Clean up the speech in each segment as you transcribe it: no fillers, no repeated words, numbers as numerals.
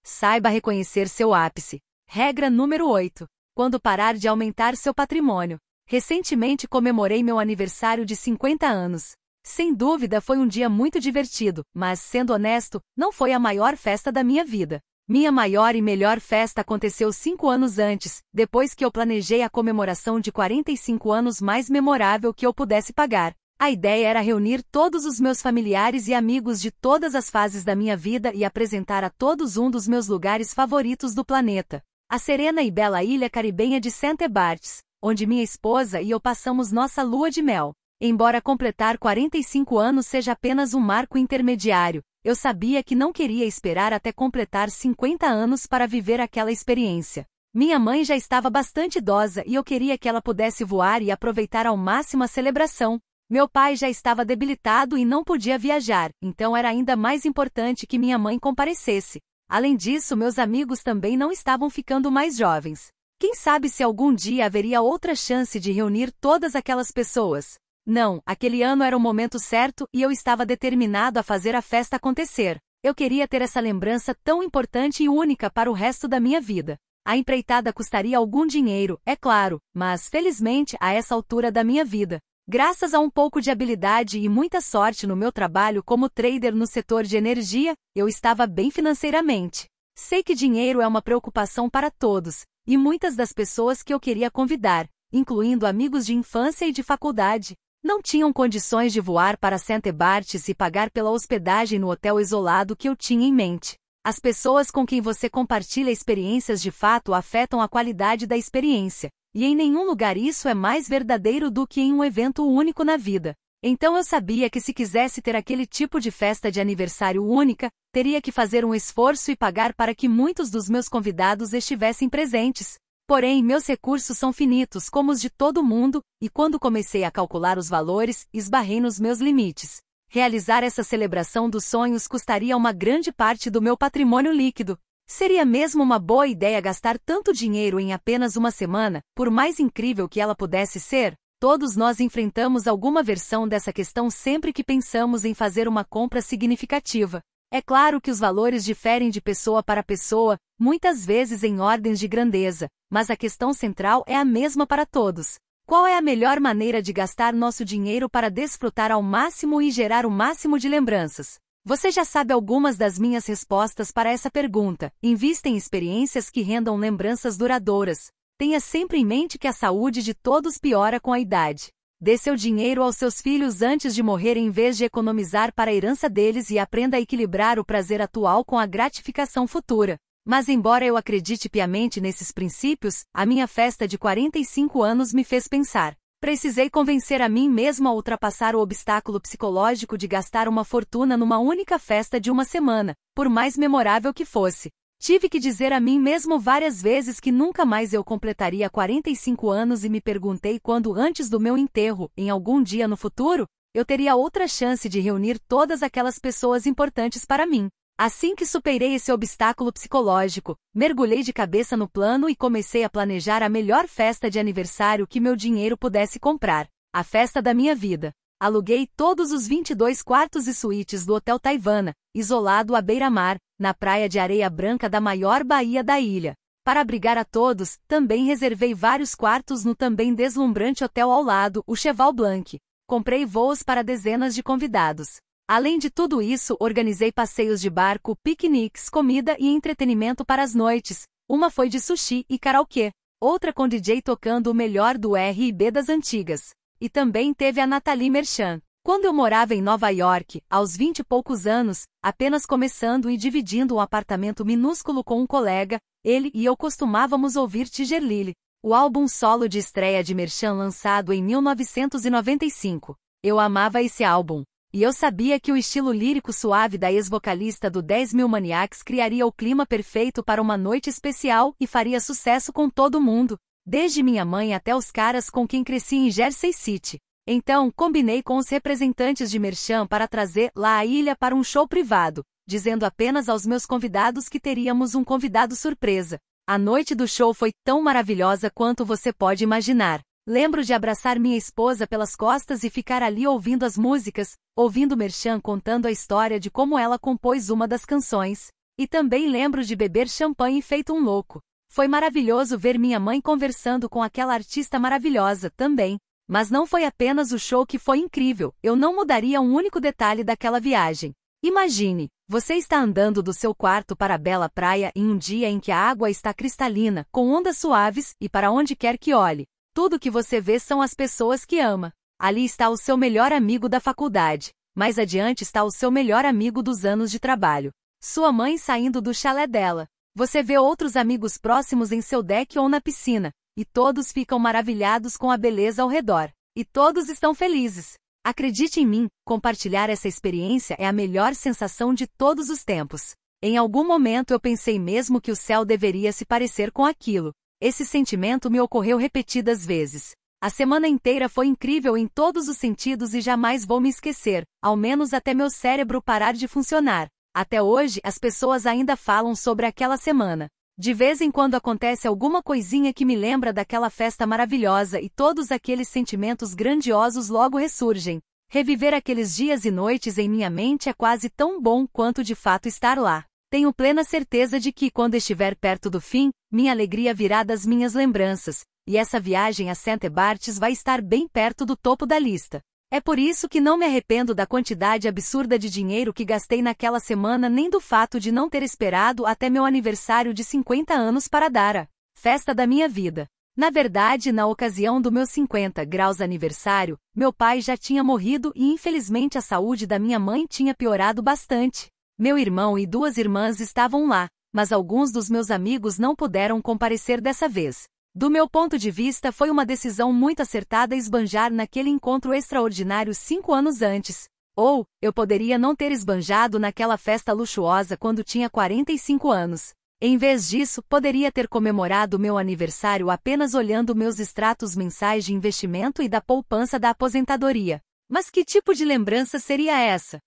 Saiba reconhecer seu ápice. Regra número 8. Quando parar de aumentar seu patrimônio. Recentemente comemorei meu aniversário de 50 anos. Sem dúvida foi um dia muito divertido, mas, sendo honesto, não foi a maior festa da minha vida. Minha maior e melhor festa aconteceu 5 anos antes, depois que eu planejei a comemoração de 45 anos mais memorável que eu pudesse pagar. A ideia era reunir todos os meus familiares e amigos de todas as fases da minha vida e apresentar a todos um dos meus lugares favoritos do planeta. A serena e bela ilha caribenha de St. Barts, onde minha esposa e eu passamos nossa lua de mel. Embora completar 45 anos seja apenas um marco intermediário, eu sabia que não queria esperar até completar 50 anos para viver aquela experiência. Minha mãe já estava bastante idosa e eu queria que ela pudesse voar e aproveitar ao máximo a celebração. Meu pai já estava debilitado e não podia viajar, então era ainda mais importante que minha mãe comparecesse. Além disso, meus amigos também não estavam ficando mais jovens. Quem sabe se algum dia haveria outra chance de reunir todas aquelas pessoas? Não, aquele ano era o momento certo e eu estava determinado a fazer a festa acontecer. Eu queria ter essa lembrança tão importante e única para o resto da minha vida. A empreitada custaria algum dinheiro, é claro, mas felizmente a essa altura da minha vida, graças a um pouco de habilidade e muita sorte no meu trabalho como trader no setor de energia, eu estava bem financeiramente. Sei que dinheiro é uma preocupação para todos, e muitas das pessoas que eu queria convidar, incluindo amigos de infância e de faculdade, não tinham condições de voar para St. Barts e pagar pela hospedagem no hotel isolado que eu tinha em mente. As pessoas com quem você compartilha experiências de fato afetam a qualidade da experiência, e em nenhum lugar isso é mais verdadeiro do que em um evento único na vida. Então eu sabia que se quisesse ter aquele tipo de festa de aniversário única, teria que fazer um esforço e pagar para que muitos dos meus convidados estivessem presentes. Porém, meus recursos são finitos como os de todo mundo, e quando comecei a calcular os valores, esbarrei nos meus limites. Realizar essa celebração dos sonhos custaria uma grande parte do meu patrimônio líquido. Seria mesmo uma boa ideia gastar tanto dinheiro em apenas uma semana, por mais incrível que ela pudesse ser? Todos nós enfrentamos alguma versão dessa questão sempre que pensamos em fazer uma compra significativa. É claro que os valores diferem de pessoa para pessoa, muitas vezes em ordens de grandeza, mas a questão central é a mesma para todos. Qual é a melhor maneira de gastar nosso dinheiro para desfrutar ao máximo e gerar o máximo de lembranças? Você já sabe algumas das minhas respostas para essa pergunta. Invista em experiências que rendam lembranças duradouras. Tenha sempre em mente que a saúde de todos piora com a idade. Dê seu dinheiro aos seus filhos antes de morrer em vez de economizar para a herança deles e aprenda a equilibrar o prazer atual com a gratificação futura. Mas embora eu acredite piamente nesses princípios, a minha festa de 45 anos me fez pensar. Precisei convencer a mim mesmo a ultrapassar o obstáculo psicológico de gastar uma fortuna numa única festa de uma semana, por mais memorável que fosse. Tive que dizer a mim mesmo várias vezes que nunca mais eu completaria 45 anos e me perguntei quando antes do meu enterro, em algum dia no futuro, eu teria outra chance de reunir todas aquelas pessoas importantes para mim. Assim que superei esse obstáculo psicológico, mergulhei de cabeça no plano e comecei a planejar a melhor festa de aniversário que meu dinheiro pudesse comprar. A festa da minha vida. Aluguei todos os 22 quartos e suítes do Hotel Taivana, isolado à beira-mar, na praia de areia branca da maior baía da ilha. Para abrigar a todos, também reservei vários quartos no também deslumbrante hotel ao lado, o Cheval Blanc. Comprei voos para dezenas de convidados. Além de tudo isso, organizei passeios de barco, piqueniques, comida e entretenimento para as noites. Uma foi de sushi e karaokê. Outra com DJ tocando o melhor do R&B das antigas. E também teve a Nathalie Merchant. Quando eu morava em Nova York, aos 20 e poucos anos, apenas começando e dividindo um apartamento minúsculo com um colega, ele e eu costumávamos ouvir Tiger Lily, o álbum solo de estreia de Merchant lançado em 1995. Eu amava esse álbum. E eu sabia que o estilo lírico suave da ex-vocalista do 10.000 Maniacs criaria o clima perfeito para uma noite especial e faria sucesso com todo mundo, desde minha mãe até os caras com quem cresci em Jersey City. Então, combinei com os representantes de Merchant para trazer lá a ilha para um show privado, dizendo apenas aos meus convidados que teríamos um convidado surpresa. A noite do show foi tão maravilhosa quanto você pode imaginar. Lembro de abraçar minha esposa pelas costas e ficar ali ouvindo as músicas, ouvindo Merchant contando a história de como ela compôs uma das canções. E também lembro de beber champanhe feito um louco. Foi maravilhoso ver minha mãe conversando com aquela artista maravilhosa também. Mas não foi apenas o show que foi incrível, eu não mudaria um único detalhe daquela viagem. Imagine, você está andando do seu quarto para a bela praia em um dia em que a água está cristalina, com ondas suaves, e para onde quer que olhe, tudo que você vê são as pessoas que ama. Ali está o seu melhor amigo da faculdade. Mais adiante está o seu melhor amigo dos anos de trabalho. Sua mãe saindo do chalé dela. Você vê outros amigos próximos em seu deck ou na piscina, e todos ficam maravilhados com a beleza ao redor. E todos estão felizes. Acredite em mim, compartilhar essa experiência é a melhor sensação de todos os tempos. Em algum momento eu pensei mesmo que o céu deveria se parecer com aquilo. Esse sentimento me ocorreu repetidas vezes. A semana inteira foi incrível em todos os sentidos e jamais vou me esquecer, ao menos até meu cérebro parar de funcionar. Até hoje, as pessoas ainda falam sobre aquela semana. De vez em quando acontece alguma coisinha que me lembra daquela festa maravilhosa e todos aqueles sentimentos grandiosos logo ressurgem. Reviver aqueles dias e noites em minha mente é quase tão bom quanto de fato estar lá. Tenho plena certeza de que, quando estiver perto do fim, minha alegria virá das minhas lembranças, e essa viagem a St. Barts vai estar bem perto do topo da lista. É por isso que não me arrependo da quantidade absurda de dinheiro que gastei naquela semana nem do fato de não ter esperado até meu aniversário de 50 anos para dar a festa da minha vida. Na verdade, na ocasião do meu 50 graus aniversário, meu pai já tinha morrido e infelizmente a saúde da minha mãe tinha piorado bastante. Meu irmão e 2 irmãs estavam lá, mas alguns dos meus amigos não puderam comparecer dessa vez. Do meu ponto de vista, foi uma decisão muito acertada esbanjar naquele encontro extraordinário 5 anos antes. Ou, eu poderia não ter esbanjado naquela festa luxuosa quando tinha 45 anos. Em vez disso, poderia ter comemorado meu aniversário apenas olhando meus extratos mensais de investimento e da poupança da aposentadoria. Mas que tipo de lembrança seria essa?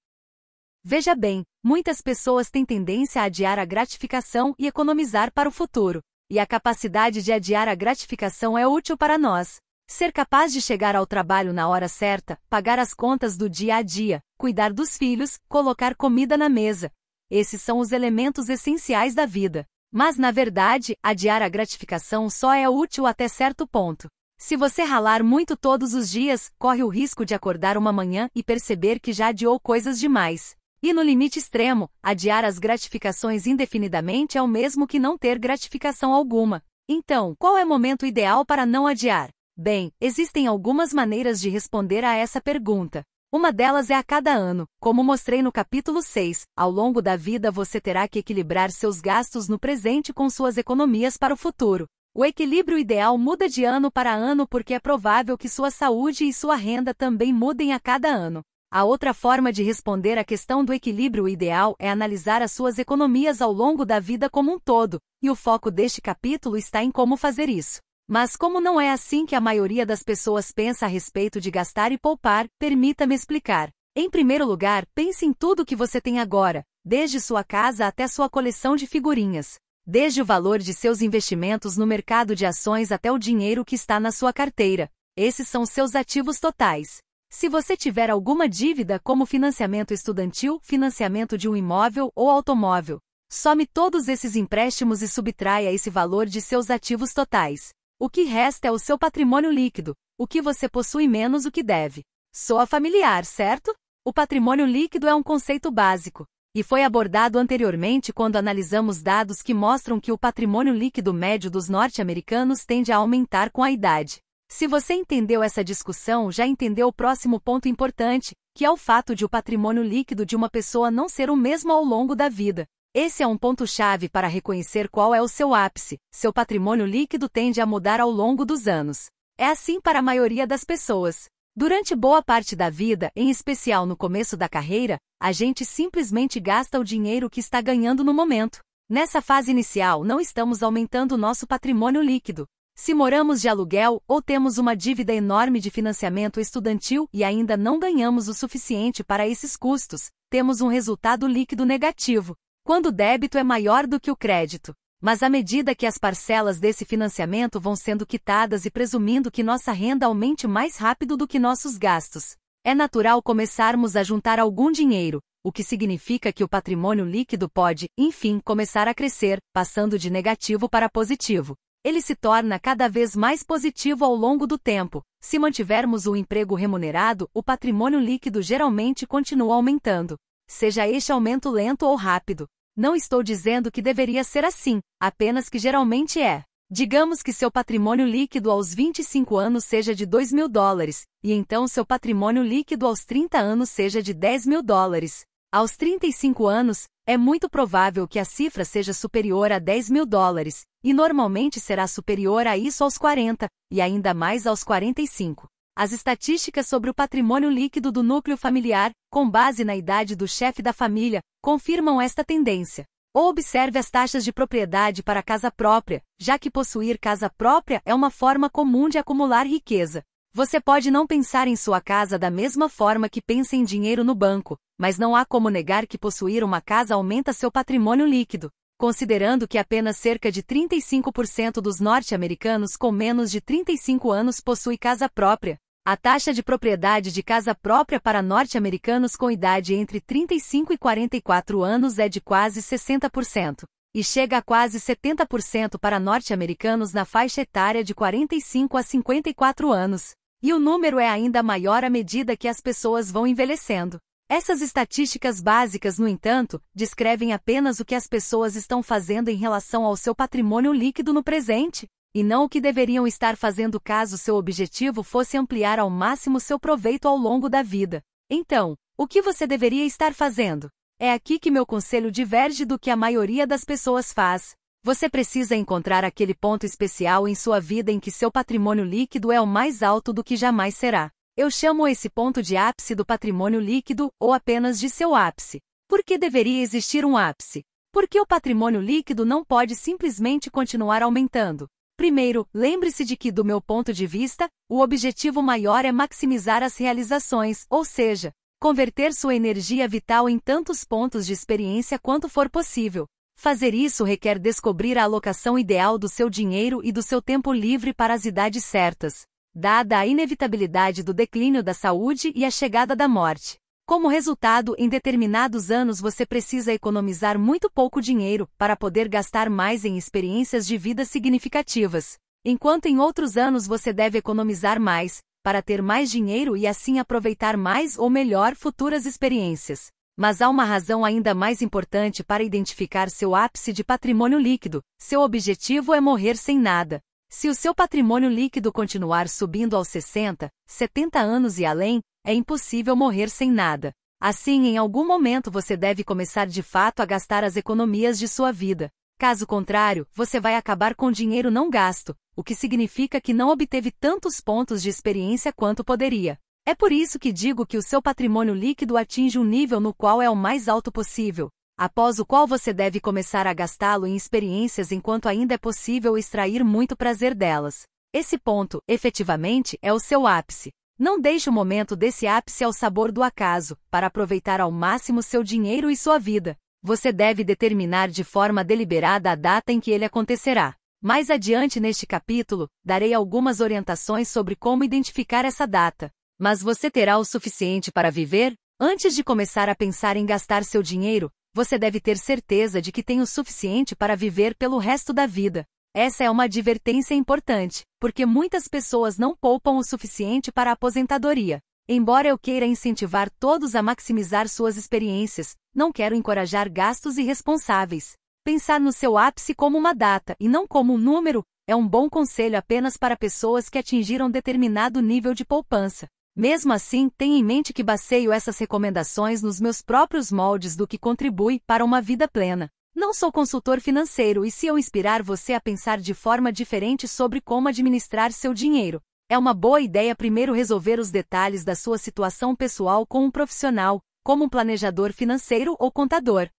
Veja bem, muitas pessoas têm tendência a adiar a gratificação e economizar para o futuro. E a capacidade de adiar a gratificação é útil para nós. Ser capaz de chegar ao trabalho na hora certa, pagar as contas do dia a dia, cuidar dos filhos, colocar comida na mesa. Esses são os elementos essenciais da vida. Mas, na verdade, adiar a gratificação só é útil até certo ponto. Se você ralar muito todos os dias, corre o risco de acordar uma manhã e perceber que já adiou coisas demais. E no limite extremo, adiar as gratificações indefinidamente é o mesmo que não ter gratificação alguma. Então, qual é o momento ideal para não adiar? Bem, existem algumas maneiras de responder a essa pergunta. Uma delas é a cada ano. Como mostrei no capítulo 6, ao longo da vida você terá que equilibrar seus gastos no presente com suas economias para o futuro. O equilíbrio ideal muda de ano para ano porque é provável que sua saúde e sua renda também mudem a cada ano. A outra forma de responder à questão do equilíbrio ideal é analisar as suas economias ao longo da vida como um todo, e o foco deste capítulo está em como fazer isso. Mas como não é assim que a maioria das pessoas pensa a respeito de gastar e poupar, permita-me explicar. Em primeiro lugar, pense em tudo que você tem agora, desde sua casa até sua coleção de figurinhas. Desde o valor de seus investimentos no mercado de ações até o dinheiro que está na sua carteira. Esses são seus ativos totais. Se você tiver alguma dívida como financiamento estudantil, financiamento de um imóvel ou automóvel, some todos esses empréstimos e subtraia esse valor de seus ativos totais. O que resta é o seu patrimônio líquido, o que você possui menos o que deve. Soa familiar, certo? O patrimônio líquido é um conceito básico, e foi abordado anteriormente quando analisamos dados que mostram que o patrimônio líquido médio dos norte-americanos tende a aumentar com a idade. Se você entendeu essa discussão, já entendeu o próximo ponto importante, que é o fato de o patrimônio líquido de uma pessoa não ser o mesmo ao longo da vida. Esse é um ponto-chave para reconhecer qual é o seu ápice. Seu patrimônio líquido tende a mudar ao longo dos anos. É assim para a maioria das pessoas. Durante boa parte da vida, em especial no começo da carreira, a gente simplesmente gasta o dinheiro que está ganhando no momento. Nessa fase inicial, não estamos aumentando o nosso patrimônio líquido. Se moramos de aluguel ou temos uma dívida enorme de financiamento estudantil e ainda não ganhamos o suficiente para esses custos, temos um resultado líquido negativo, quando o débito é maior do que o crédito. Mas à medida que as parcelas desse financiamento vão sendo quitadas e presumindo que nossa renda aumente mais rápido do que nossos gastos, É natural começarmos a juntar algum dinheiro, o que significa que o patrimônio líquido pode, enfim, começar a crescer, passando de negativo para positivo. Ele se torna cada vez mais positivo ao longo do tempo. Se mantivermos um emprego remunerado, o patrimônio líquido geralmente continua aumentando. Seja este aumento lento ou rápido. Não estou dizendo que deveria ser assim, apenas que geralmente é. Digamos que seu patrimônio líquido aos 25 anos seja de $2.000, e então seu patrimônio líquido aos 30 anos seja de $10.000. Aos 35 anos, é muito provável que a cifra seja superior a $10.000, e normalmente será superior a isso aos 40, e ainda mais aos 45. As estatísticas sobre o patrimônio líquido do núcleo familiar, com base na idade do chefe da família, confirmam esta tendência. Observe as taxas de propriedade para casa própria, já que possuir casa própria é uma forma comum de acumular riqueza. Você pode não pensar em sua casa da mesma forma que pensa em dinheiro no banco, mas não há como negar que possuir uma casa aumenta seu patrimônio líquido. Considerando que apenas cerca de 35% dos norte-americanos com menos de 35 anos possui casa própria, a taxa de propriedade de casa própria para norte-americanos com idade entre 35 e 44 anos é de quase 60%, e chega a quase 70% para norte-americanos na faixa etária de 45 a 54 anos. E o número é ainda maior à medida que as pessoas vão envelhecendo. Essas estatísticas básicas, no entanto, descrevem apenas o que as pessoas estão fazendo em relação ao seu patrimônio líquido no presente, e não o que deveriam estar fazendo caso seu objetivo fosse ampliar ao máximo seu proveito ao longo da vida. Então, o que você deveria estar fazendo? É aqui que meu conselho diverge do que a maioria das pessoas faz. Você precisa encontrar aquele ponto especial em sua vida em que seu patrimônio líquido é o mais alto do que jamais será. Eu chamo esse ponto de ápice do patrimônio líquido, ou apenas de seu ápice. Por que deveria existir um ápice? Porque o patrimônio líquido não pode simplesmente continuar aumentando. Primeiro, lembre-se de que, do meu ponto de vista, o objetivo maior é maximizar as realizações, ou seja, converter sua energia vital em tantos pontos de experiência quanto for possível. Fazer isso requer descobrir a alocação ideal do seu dinheiro e do seu tempo livre para as idades certas, dada a inevitabilidade do declínio da saúde e a chegada da morte. Como resultado, em determinados anos você precisa economizar muito pouco dinheiro para poder gastar mais em experiências de vida significativas, enquanto em outros anos você deve economizar mais, para ter mais dinheiro e assim aproveitar mais ou melhor futuras experiências. Mas há uma razão ainda mais importante para identificar seu ápice de patrimônio líquido: seu objetivo é morrer sem nada. Se o seu patrimônio líquido continuar subindo aos 60, 70 anos e além, é impossível morrer sem nada. Assim, em algum momento você deve começar de fato a gastar as economias de sua vida. Caso contrário, você vai acabar com dinheiro não gasto, o que significa que não obteve tantos pontos de experiência quanto poderia. É por isso que digo que o seu patrimônio líquido atinge um nível no qual é o mais alto possível, após o qual você deve começar a gastá-lo em experiências enquanto ainda é possível extrair muito prazer delas. Esse ponto, efetivamente, é o seu ápice. Não deixe o momento desse ápice ao sabor do acaso, para aproveitar ao máximo seu dinheiro e sua vida. Você deve determinar de forma deliberada a data em que ele acontecerá. Mais adiante neste capítulo, darei algumas orientações sobre como identificar essa data. Mas você terá o suficiente para viver? Antes de começar a pensar em gastar seu dinheiro, você deve ter certeza de que tem o suficiente para viver pelo resto da vida. Essa é uma advertência importante, porque muitas pessoas não poupam o suficiente para a aposentadoria. Embora eu queira incentivar todos a maximizar suas experiências, não quero encorajar gastos irresponsáveis. Pensar no seu ápice como uma data e não como um número é um bom conselho apenas para pessoas que atingiram determinado nível de poupança. Mesmo assim, tenha em mente que baseio essas recomendações nos meus próprios moldes do que contribui para uma vida plena. Não sou consultor financeiro e se eu inspirar você a pensar de forma diferente sobre como administrar seu dinheiro, é uma boa ideia primeiro resolver os detalhes da sua situação pessoal com um profissional, como um planejador financeiro ou contador.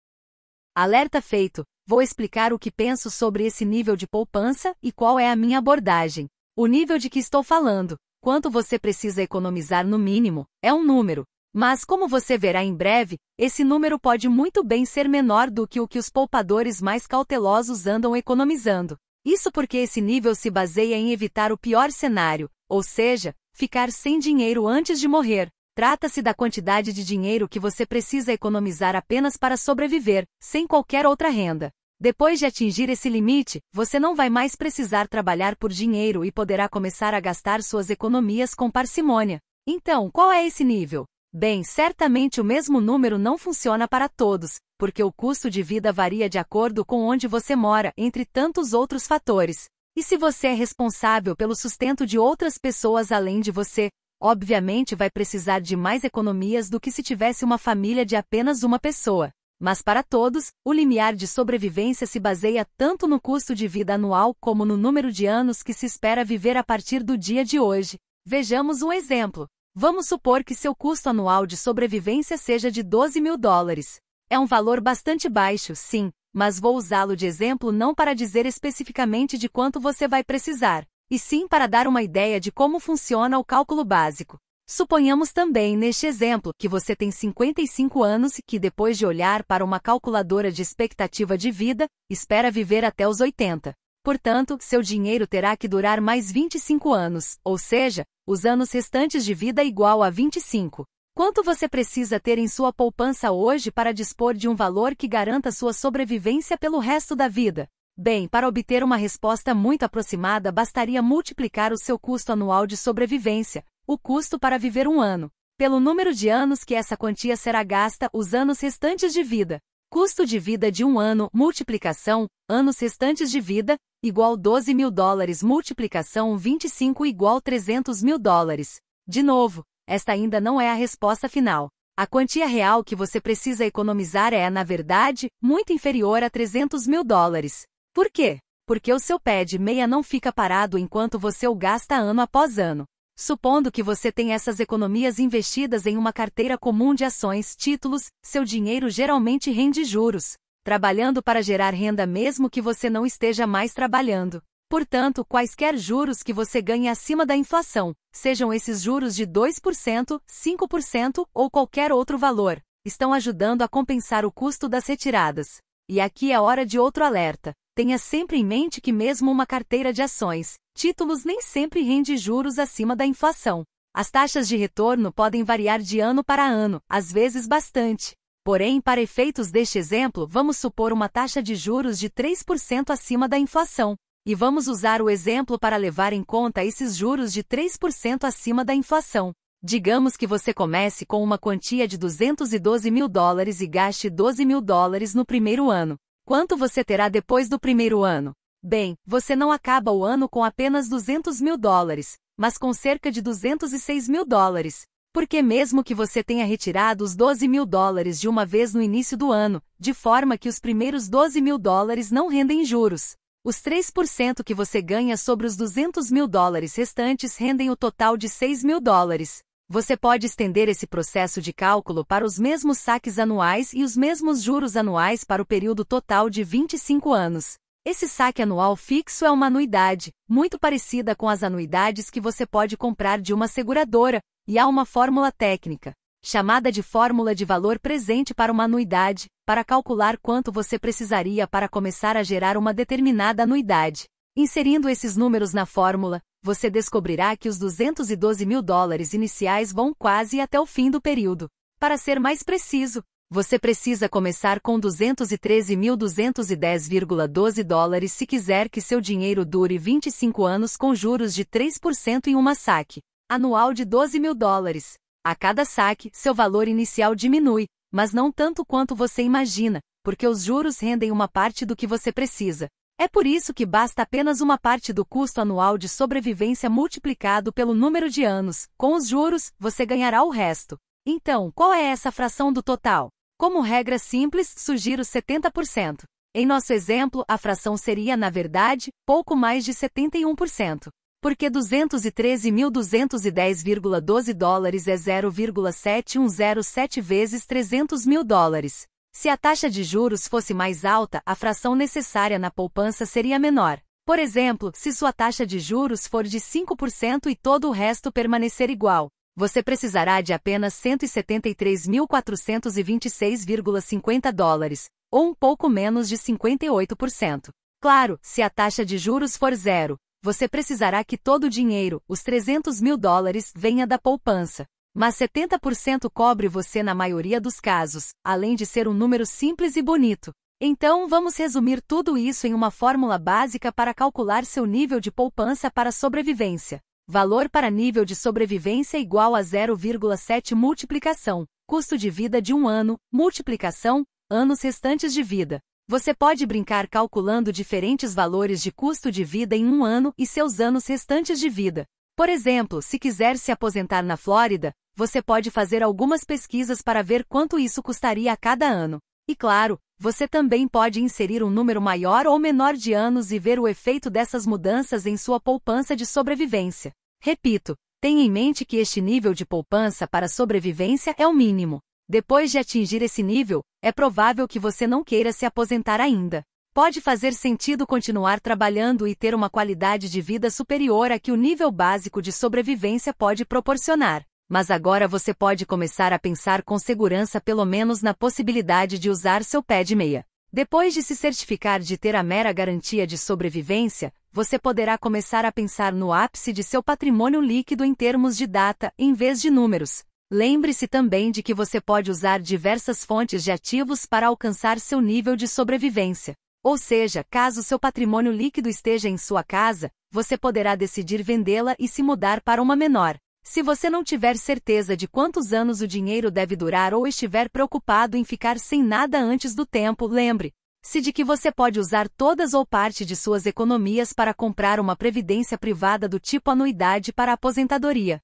Alerta feito, vou explicar o que penso sobre esse nível de poupança e qual é a minha abordagem. O nível de que estou falando, quanto você precisa economizar no mínimo, é um número. Mas como você verá em breve, esse número pode muito bem ser menor do que o que os poupadores mais cautelosos andam economizando. Isso porque esse nível se baseia em evitar o pior cenário, ou seja, ficar sem dinheiro antes de morrer. Trata-se da quantidade de dinheiro que você precisa economizar apenas para sobreviver, sem qualquer outra renda. Depois de atingir esse limite, você não vai mais precisar trabalhar por dinheiro e poderá começar a gastar suas economias com parcimônia. Então, qual é esse nível? Bem, certamente o mesmo número não funciona para todos, porque o custo de vida varia de acordo com onde você mora, entre tantos outros fatores. E se você é responsável pelo sustento de outras pessoas além de você, obviamente vai precisar de mais economias do que se tivesse uma família de apenas uma pessoa. Mas para todos, o limiar de sobrevivência se baseia tanto no custo de vida anual como no número de anos que se espera viver a partir do dia de hoje. Vejamos um exemplo. Vamos supor que seu custo anual de sobrevivência seja de $12.000. É um valor bastante baixo, sim, mas vou usá-lo de exemplo não para dizer especificamente de quanto você vai precisar, e sim para dar uma ideia de como funciona o cálculo básico. Suponhamos também, neste exemplo, que você tem 55 anos e que, depois de olhar para uma calculadora de expectativa de vida, espera viver até os 80. Portanto, seu dinheiro terá que durar mais 25 anos, ou seja, os anos restantes de vida igual a 25. Quanto você precisa ter em sua poupança hoje para dispor de um valor que garanta sua sobrevivência pelo resto da vida? Bem, para obter uma resposta muito aproximada bastaria multiplicar o seu custo anual de sobrevivência, o custo para viver um ano, pelo número de anos que essa quantia será gasta os anos restantes de vida. Custo de vida de um ano, multiplicação, anos restantes de vida, igual $12.000, multiplicação 25 igual $300.000. De novo, esta ainda não é a resposta final. A quantia real que você precisa economizar é, na verdade, muito inferior a $300.000. Por quê? Porque o seu pé de meia não fica parado enquanto você o gasta ano após ano. Supondo que você tem essas economias investidas em uma carteira comum de ações, títulos, seu dinheiro geralmente rende juros, trabalhando para gerar renda mesmo que você não esteja mais trabalhando. Portanto, quaisquer juros que você ganhe acima da inflação, sejam esses juros de 2%, 5% ou qualquer outro valor, estão ajudando a compensar o custo das retiradas. E aqui é hora de outro alerta. Tenha sempre em mente que mesmo uma carteira de ações, títulos nem sempre rende juros acima da inflação. As taxas de retorno podem variar de ano para ano, às vezes bastante. Porém, para efeitos deste exemplo, vamos supor uma taxa de juros de 3% acima da inflação. E vamos usar o exemplo para levar em conta esses juros de 3% acima da inflação. Digamos que você comece com uma quantia de $212.000 e gaste $12.000 no primeiro ano. Quanto você terá depois do primeiro ano? Bem, você não acaba o ano com apenas $200.000, mas com cerca de $206.000. Porque mesmo que você tenha retirado os $12.000 de uma vez no início do ano, de forma que os primeiros $12.000 não rendem juros, os 3% que você ganha sobre os $200.000 restantes rendem o total de $6.000. Você pode estender esse processo de cálculo para os mesmos saques anuais e os mesmos juros anuais para o período total de 25 anos. Esse saque anual fixo é uma anuidade, muito parecida com as anuidades que você pode comprar de uma seguradora, e há uma fórmula técnica, chamada de fórmula de valor presente para uma anuidade, para calcular quanto você precisaria para começar a gerar uma determinada anuidade. Inserindo esses números na fórmula, você descobrirá que os $212.000 iniciais vão quase até o fim do período. Para ser mais preciso, você precisa começar com $213.210,12 se quiser que seu dinheiro dure 25 anos com juros de 3% em uma saque anual de $12.000. A cada saque, seu valor inicial diminui, mas não tanto quanto você imagina, porque os juros rendem uma parte do que você precisa. É por isso que basta apenas uma parte do custo anual de sobrevivência multiplicado pelo número de anos. Com os juros, você ganhará o resto. Então, qual é essa fração do total? Como regra simples, sugiro 70%. Em nosso exemplo, a fração seria, na verdade, pouco mais de 71%. Porque $213.210,12 é 0,7107 vezes $300.000. Se a taxa de juros fosse mais alta, a fração necessária na poupança seria menor. Por exemplo, se sua taxa de juros for de 5% e todo o resto permanecer igual, você precisará de apenas $173.426,50, ou um pouco menos de 58%. Claro, se a taxa de juros for zero, você precisará que todo o dinheiro, os $300.000, venha da poupança. Mas 70% cobre você na maioria dos casos, além de ser um número simples e bonito. Então, vamos resumir tudo isso em uma fórmula básica para calcular seu nível de poupança para sobrevivência. Valor para nível de sobrevivência igual a 0,7 multiplicação, custo de vida de um ano, multiplicação, anos restantes de vida. Você pode brincar calculando diferentes valores de custo de vida em um ano e seus anos restantes de vida. Por exemplo, se quiser se aposentar na Flórida, você pode fazer algumas pesquisas para ver quanto isso custaria a cada ano. E claro, você também pode inserir um número maior ou menor de anos e ver o efeito dessas mudanças em sua poupança de sobrevivência. Repito, tenha em mente que este nível de poupança para sobrevivência é o mínimo. Depois de atingir esse nível, é provável que você não queira se aposentar ainda. Pode fazer sentido continuar trabalhando e ter uma qualidade de vida superior a que o nível básico de sobrevivência pode proporcionar. Mas agora você pode começar a pensar com segurança pelo menos na possibilidade de usar seu pé de meia. Depois de se certificar de ter a mera garantia de sobrevivência, você poderá começar a pensar no ápice de seu patrimônio líquido em termos de data, em vez de números. Lembre-se também de que você pode usar diversas fontes de ativos para alcançar seu nível de sobrevivência. Ou seja, caso seu patrimônio líquido esteja em sua casa, você poderá decidir vendê-la e se mudar para uma menor. Se você não tiver certeza de quantos anos o dinheiro deve durar ou estiver preocupado em ficar sem nada antes do tempo, lembre-se de que você pode usar todas ou parte de suas economias para comprar uma previdência privada do tipo anuidade para a aposentadoria.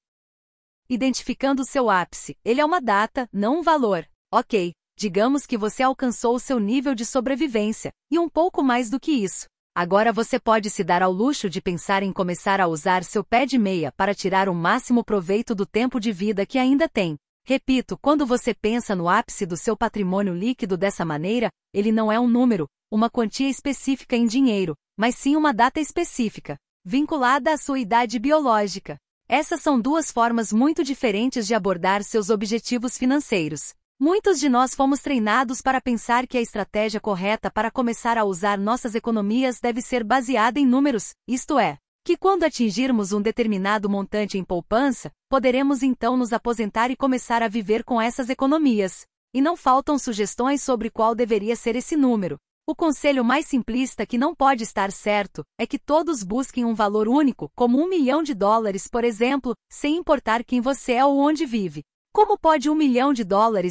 Identificando seu ápice, ele é uma data, não um valor. Ok, digamos que você alcançou o seu nível de sobrevivência, e um pouco mais do que isso. Agora você pode se dar ao luxo de pensar em começar a usar seu pé de meia para tirar o máximo proveito do tempo de vida que ainda tem. Repito, quando você pensa no ápice do seu patrimônio líquido dessa maneira, ele não é um número, uma quantia específica em dinheiro, mas sim uma data específica, vinculada à sua idade biológica. Essas são duas formas muito diferentes de abordar seus objetivos financeiros. Muitos de nós fomos treinados para pensar que a estratégia correta para começar a usar nossas economias deve ser baseada em números, isto é, que quando atingirmos um determinado montante em poupança, poderemos então nos aposentar e começar a viver com essas economias. E não faltam sugestões sobre qual deveria ser esse número. O conselho mais simplista que não pode estar certo é que todos busquem um valor único, como $1 milhão, por exemplo, sem importar quem você é ou onde vive. Como pode $1 milhão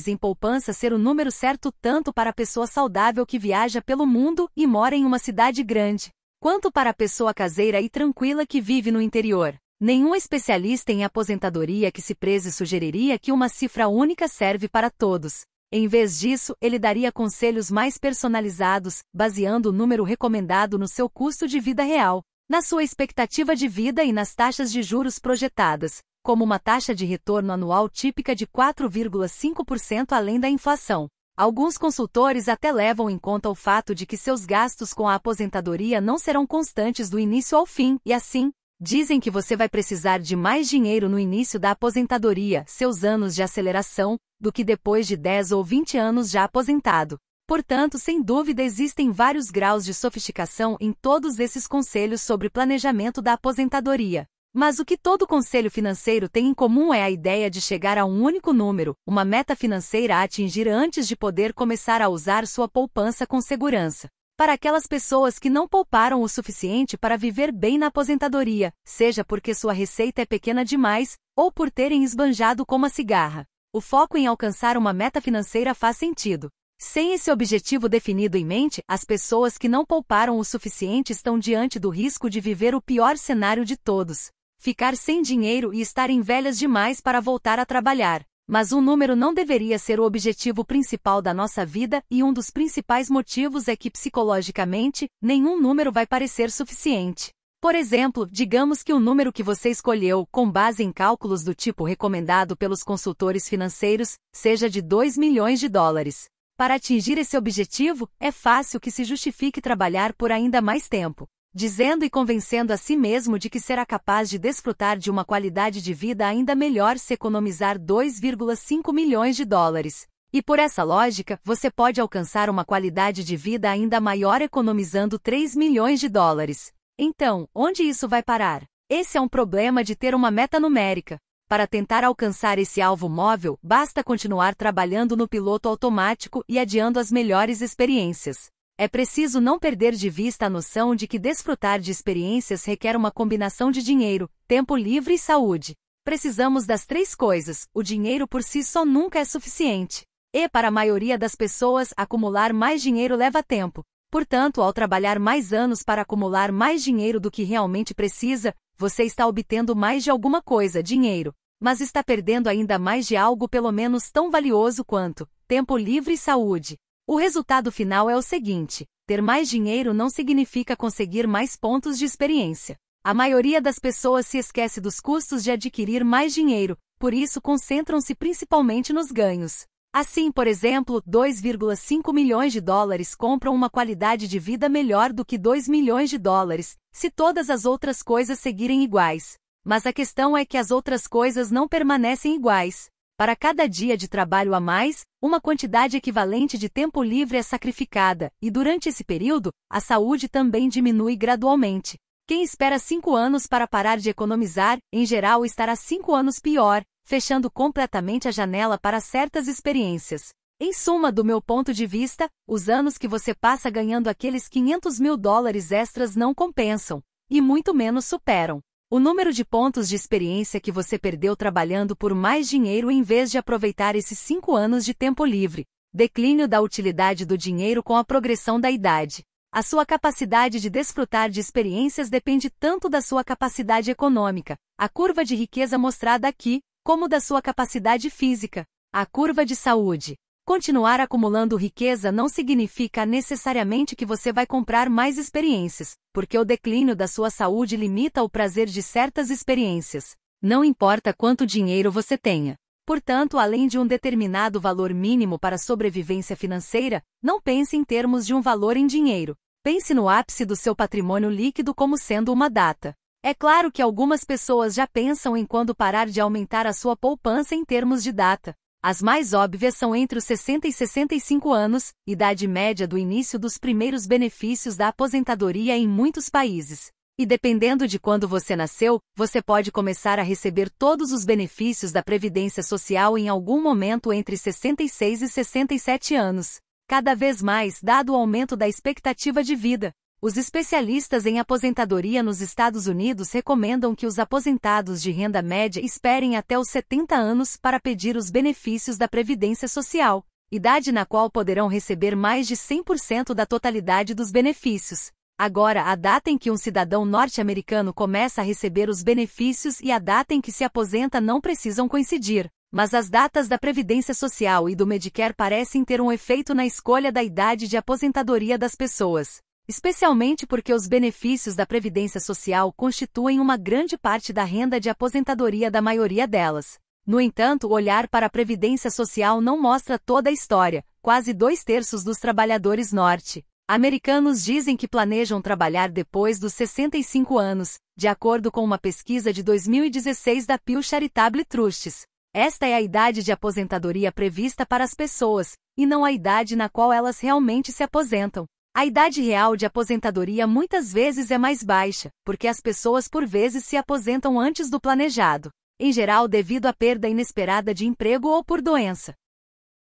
em poupança ser o número certo tanto para a pessoa saudável que viaja pelo mundo e mora em uma cidade grande, quanto para a pessoa caseira e tranquila que vive no interior? Nenhum especialista em aposentadoria que se preze sugeriria que uma cifra única serve para todos. Em vez disso, ele daria conselhos mais personalizados, baseando o número recomendado no seu custo de vida real, na sua expectativa de vida e nas taxas de juros projetadas, como uma taxa de retorno anual típica de 4,5% além da inflação. Alguns consultores até levam em conta o fato de que seus gastos com a aposentadoria não serão constantes do início ao fim, e assim, dizem que você vai precisar de mais dinheiro no início da aposentadoria, seus anos de aceleração, do que depois de 10 ou 20 anos já aposentado. Portanto, sem dúvida existem vários graus de sofisticação em todos esses conselhos sobre planejamento da aposentadoria. Mas o que todo conselho financeiro tem em comum é a ideia de chegar a um único número, uma meta financeira a atingir antes de poder começar a usar sua poupança com segurança. Para aquelas pessoas que não pouparam o suficiente para viver bem na aposentadoria, seja porque sua receita é pequena demais, ou por terem esbanjado como a cigarra, o foco em alcançar uma meta financeira faz sentido. Sem esse objetivo definido em mente, as pessoas que não pouparam o suficiente estão diante do risco de viver o pior cenário de todos: ficar sem dinheiro e estarem velhas demais para voltar a trabalhar. Mas um número não deveria ser o objetivo principal da nossa vida, e um dos principais motivos é que psicologicamente, nenhum número vai parecer suficiente. Por exemplo, digamos que o número que você escolheu, com base em cálculos do tipo recomendado pelos consultores financeiros, seja de $2 milhões. Para atingir esse objetivo, é fácil que se justifique trabalhar por ainda mais tempo, dizendo e convencendo a si mesmo de que será capaz de desfrutar de uma qualidade de vida ainda melhor se economizar $2,5 milhões. E por essa lógica, você pode alcançar uma qualidade de vida ainda maior economizando $3 milhões. Então, onde isso vai parar? Esse é um problema de ter uma meta numérica. Para tentar alcançar esse alvo móvel, basta continuar trabalhando no piloto automático e adiando as melhores experiências. É preciso não perder de vista a noção de que desfrutar de experiências requer uma combinação de dinheiro, tempo livre e saúde. Precisamos das três coisas. O dinheiro por si só nunca é suficiente. E, para a maioria das pessoas, acumular mais dinheiro leva tempo. Portanto, ao trabalhar mais anos para acumular mais dinheiro do que realmente precisa, você está obtendo mais de alguma coisa, dinheiro, mas está perdendo ainda mais de algo pelo menos tão valioso quanto tempo livre e saúde. O resultado final é o seguinte: ter mais dinheiro não significa conseguir mais pontos de experiência. A maioria das pessoas se esquece dos custos de adquirir mais dinheiro, por isso concentram-se principalmente nos ganhos. Assim, por exemplo, 2,5 milhões de dólares compram uma qualidade de vida melhor do que 2 milhões de dólares, se todas as outras coisas seguirem iguais. Mas a questão é que as outras coisas não permanecem iguais. Para cada dia de trabalho a mais, uma quantidade equivalente de tempo livre é sacrificada, e durante esse período, a saúde também diminui gradualmente. Quem espera 5 anos para parar de economizar, em geral estará 5 anos pior, fechando completamente a janela para certas experiências. Em suma, do meu ponto de vista, os anos que você passa ganhando aqueles 500 mil dólares extras não compensam, e muito menos superam o número de pontos de experiência que você perdeu trabalhando por mais dinheiro em vez de aproveitar esses 5 anos de tempo livre. Declínio da utilidade do dinheiro com a progressão da idade. A sua capacidade de desfrutar de experiências depende tanto da sua capacidade econômica, a curva de riqueza mostrada aqui, como da sua capacidade física, a curva de saúde. Continuar acumulando riqueza não significa necessariamente que você vai comprar mais experiências, porque o declínio da sua saúde limita o prazer de certas experiências. Não importa quanto dinheiro você tenha. Portanto, além de um determinado valor mínimo para a sobrevivência financeira, não pense em termos de um valor em dinheiro. Pense no ápice do seu patrimônio líquido como sendo uma data. É claro que algumas pessoas já pensam em quando parar de aumentar a sua poupança em termos de data. As mais óbvias são entre os 60 e 65 anos, idade média do início dos primeiros benefícios da aposentadoria em muitos países. E dependendo de quando você nasceu, você pode começar a receber todos os benefícios da Previdência Social em algum momento entre 66 e 67 anos. Cada vez mais, dado o aumento da expectativa de vida. Os especialistas em aposentadoria nos Estados Unidos recomendam que os aposentados de renda média esperem até os 70 anos para pedir os benefícios da Previdência Social, idade na qual poderão receber mais de 100% da totalidade dos benefícios. Agora, a data em que um cidadão norte-americano começa a receber os benefícios e a data em que se aposenta não precisam coincidir, mas as datas da Previdência Social e do Medicare parecem ter um efeito na escolha da idade de aposentadoria das pessoas. Especialmente porque os benefícios da Previdência Social constituem uma grande parte da renda de aposentadoria da maioria delas. No entanto, olhar para a Previdência Social não mostra toda a história. Quase 2/3 dos trabalhadores norte-americanos dizem que planejam trabalhar depois dos 65 anos, de acordo com uma pesquisa de 2016 da Pew Charitable Trusts. Esta é a idade de aposentadoria prevista para as pessoas, e não a idade na qual elas realmente se aposentam. A idade real de aposentadoria muitas vezes é mais baixa, porque as pessoas por vezes se aposentam antes do planejado, em geral devido à perda inesperada de emprego ou por doença.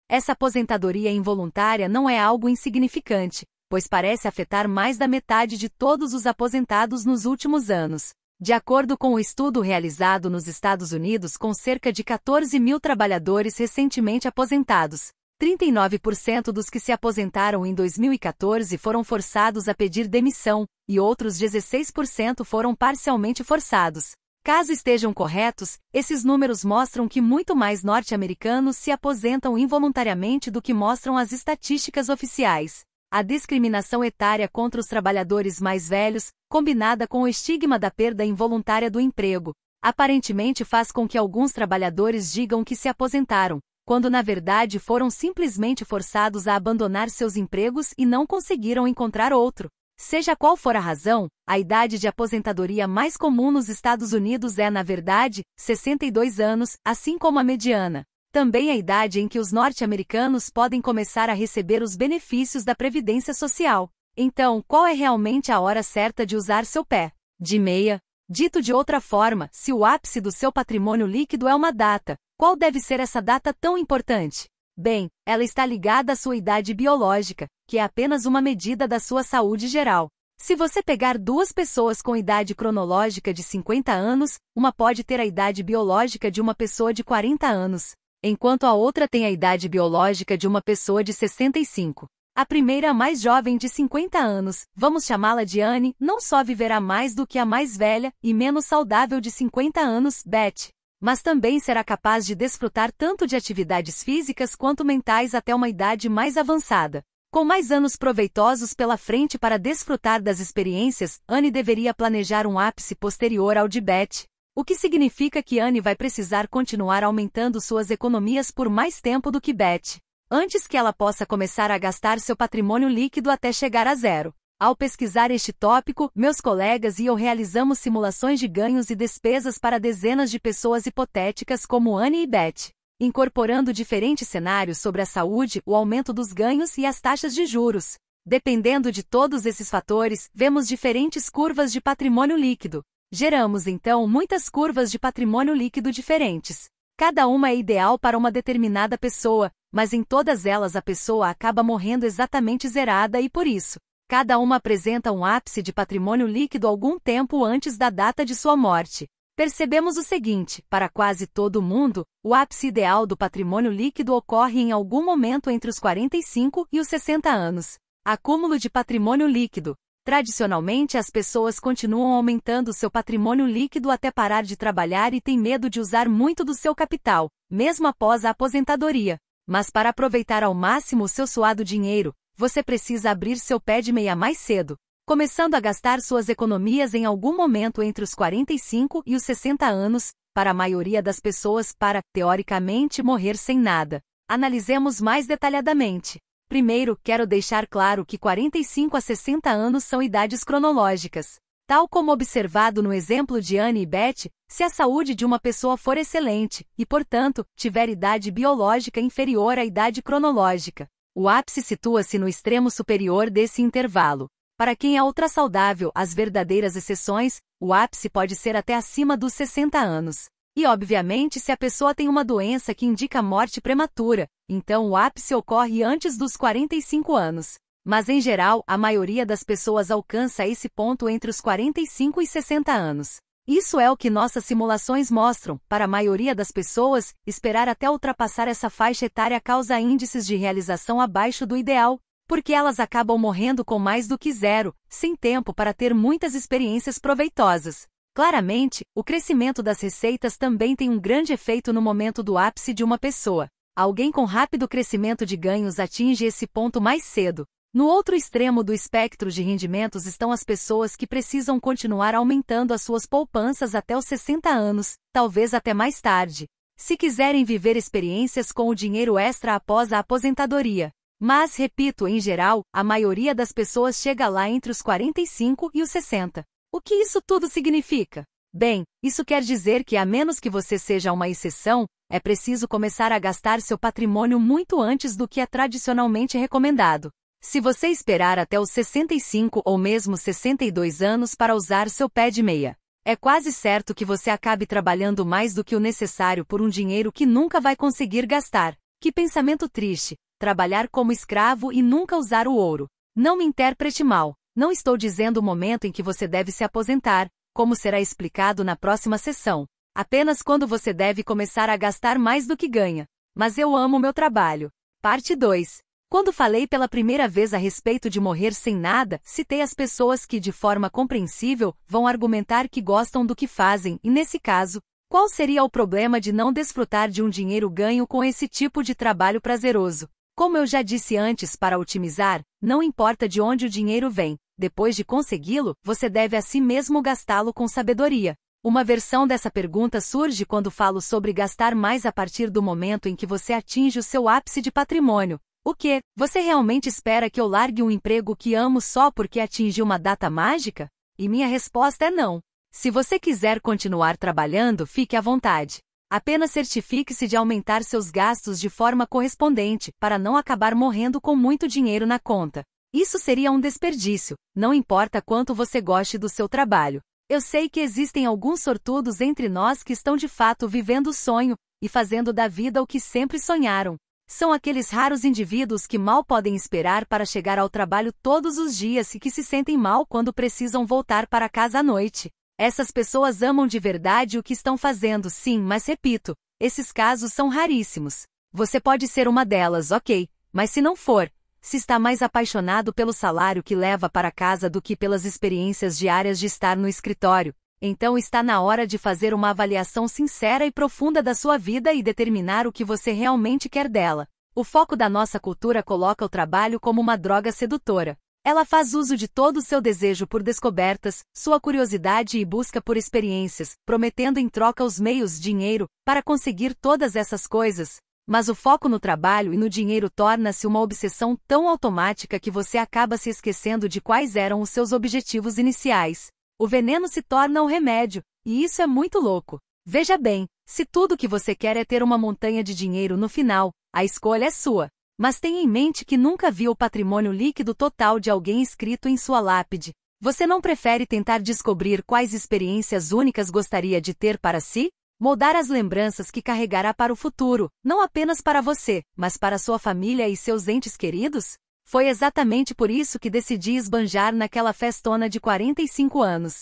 Essa aposentadoria involuntária não é algo insignificante, pois parece afetar mais da metade de todos os aposentados nos últimos anos. De acordo com o estudo realizado nos Estados Unidos com cerca de 14 mil trabalhadores recentemente aposentados, 39% dos que se aposentaram em 2014 foram forçados a pedir demissão, e outros 16% foram parcialmente forçados. Caso estejam corretos, esses números mostram que muito mais norte-americanos se aposentam involuntariamente do que mostram as estatísticas oficiais. A discriminação etária contra os trabalhadores mais velhos, combinada com o estigma da perda involuntária do emprego, aparentemente faz com que alguns trabalhadores digam que se aposentaram, quando na verdade foram simplesmente forçados a abandonar seus empregos e não conseguiram encontrar outro. Seja qual for a razão, a idade de aposentadoria mais comum nos Estados Unidos é, na verdade, 62 anos, assim como a mediana. Também a idade em que os norte-americanos podem começar a receber os benefícios da Previdência Social. Então, qual é realmente a hora certa de usar seu pé de meia? Dito de outra forma, se o ápice do seu patrimônio líquido é uma data, qual deve ser essa data tão importante? Bem, ela está ligada à sua idade biológica, que é apenas uma medida da sua saúde geral. Se você pegar duas pessoas com idade cronológica de 50 anos, uma pode ter a idade biológica de uma pessoa de 40 anos, enquanto a outra tem a idade biológica de uma pessoa de 65. A primeira, mais jovem de 50 anos, vamos chamá-la de Anne, não só viverá mais do que a mais velha e menos saudável de 50 anos, Beth, mas também será capaz de desfrutar tanto de atividades físicas quanto mentais até uma idade mais avançada. Com mais anos proveitosos pela frente para desfrutar das experiências, Anne deveria planejar um ápice posterior ao de Beth, o que significa que Anne vai precisar continuar aumentando suas economias por mais tempo do que Beth, antes que ela possa começar a gastar seu patrimônio líquido até chegar a zero. Ao pesquisar este tópico, meus colegas e eu realizamos simulações de ganhos e despesas para dezenas de pessoas hipotéticas como Anne e Beth, incorporando diferentes cenários sobre a saúde, o aumento dos ganhos e as taxas de juros. Dependendo de todos esses fatores, vemos diferentes curvas de patrimônio líquido. Geramos, então, muitas curvas de patrimônio líquido diferentes. Cada uma é ideal para uma determinada pessoa, mas em todas elas a pessoa acaba morrendo exatamente zerada e por isso, cada uma apresenta um ápice de patrimônio líquido algum tempo antes da data de sua morte. Percebemos o seguinte: para quase todo mundo, o ápice ideal do patrimônio líquido ocorre em algum momento entre os 45 e os 60 anos. Acúmulo de patrimônio líquido. Tradicionalmente, as pessoas continuam aumentando seu patrimônio líquido até parar de trabalhar e têm medo de usar muito do seu capital, mesmo após a aposentadoria. Mas para aproveitar ao máximo o seu suado dinheiro, você precisa abrir seu pé de meia mais cedo, começando a gastar suas economias em algum momento entre os 45 e os 60 anos, para a maioria das pessoas para, teoricamente, morrer sem nada. Analisemos mais detalhadamente. Primeiro, quero deixar claro que 45 a 60 anos são idades cronológicas. Tal como observado no exemplo de Anne e Beth, se a saúde de uma pessoa for excelente, e portanto, tiver idade biológica inferior à idade cronológica, o ápice situa-se no extremo superior desse intervalo. Para quem é ultrassaudável, as verdadeiras exceções, o ápice pode ser até acima dos 60 anos. E obviamente se a pessoa tem uma doença que indica morte prematura, então o ápice ocorre antes dos 45 anos. Mas em geral, a maioria das pessoas alcança esse ponto entre os 45 e 60 anos. Isso é o que nossas simulações mostram. Para a maioria das pessoas, esperar até ultrapassar essa faixa etária causa índices de realização abaixo do ideal, porque elas acabam morrendo com mais do que zero, sem tempo para ter muitas experiências proveitosas. Claramente, o crescimento das receitas também tem um grande efeito no momento do ápice de uma pessoa. Alguém com rápido crescimento de ganhos atinge esse ponto mais cedo. No outro extremo do espectro de rendimentos estão as pessoas que precisam continuar aumentando as suas poupanças até os 60 anos, talvez até mais tarde, se quiserem viver experiências com o dinheiro extra após a aposentadoria. Mas, repito, em geral, a maioria das pessoas chega lá entre os 45 e os 60. O que isso tudo significa? Bem, isso quer dizer que a menos que você seja uma exceção, é preciso começar a gastar seu patrimônio muito antes do que é tradicionalmente recomendado. Se você esperar até os 65 ou mesmo 62 anos para usar seu pé de meia, é quase certo que você acabe trabalhando mais do que o necessário por um dinheiro que nunca vai conseguir gastar. Que pensamento triste! Trabalhar como escravo e nunca usar o ouro. Não me interprete mal. Não estou dizendo o momento em que você deve se aposentar, como será explicado na próxima sessão. Apenas quando você deve começar a gastar mais do que ganha. Mas eu amo meu trabalho. Parte 2. Quando falei pela primeira vez a respeito de morrer sem nada, citei as pessoas que, de forma compreensível, vão argumentar que gostam do que fazem, e nesse caso, qual seria o problema de não desfrutar de um dinheiro ganho com esse tipo de trabalho prazeroso? Como eu já disse antes, para otimizar, não importa de onde o dinheiro vem, depois de consegui-lo, você deve a si mesmo gastá-lo com sabedoria. Uma versão dessa pergunta surge quando falo sobre gastar mais a partir do momento em que você atinge o seu ápice de patrimônio. O quê? Você realmente espera que eu largue um emprego que amo só porque atingi uma data mágica? E minha resposta é não. Se você quiser continuar trabalhando, fique à vontade. Apenas certifique-se de aumentar seus gastos de forma correspondente, para não acabar morrendo com muito dinheiro na conta. Isso seria um desperdício, não importa quanto você goste do seu trabalho. Eu sei que existem alguns sortudos entre nós que estão de fato vivendo o sonho e fazendo da vida o que sempre sonharam. São aqueles raros indivíduos que mal podem esperar para chegar ao trabalho todos os dias e que se sentem mal quando precisam voltar para casa à noite. Essas pessoas amam de verdade o que estão fazendo, sim, mas repito, esses casos são raríssimos. Você pode ser uma delas, ok, mas se não for, se está mais apaixonado pelo salário que leva para casa do que pelas experiências diárias de estar no escritório, então está na hora de fazer uma avaliação sincera e profunda da sua vida e determinar o que você realmente quer dela. O foco da nossa cultura coloca o trabalho como uma droga sedutora. Ela faz uso de todo o seu desejo por descobertas, sua curiosidade e busca por experiências, prometendo em troca os meios, dinheiro, para conseguir todas essas coisas. Mas o foco no trabalho e no dinheiro torna-se uma obsessão tão automática que você acaba se esquecendo de quais eram os seus objetivos iniciais. O veneno se torna o remédio, e isso é muito louco. Veja bem, se tudo que você quer é ter uma montanha de dinheiro no final, a escolha é sua. Mas tenha em mente que nunca viu o patrimônio líquido total de alguém escrito em sua lápide. Você não prefere tentar descobrir quais experiências únicas gostaria de ter para si? Moldar as lembranças que carregará para o futuro, não apenas para você, mas para sua família e seus entes queridos? Foi exatamente por isso que decidi esbanjar naquela festona de 45 anos.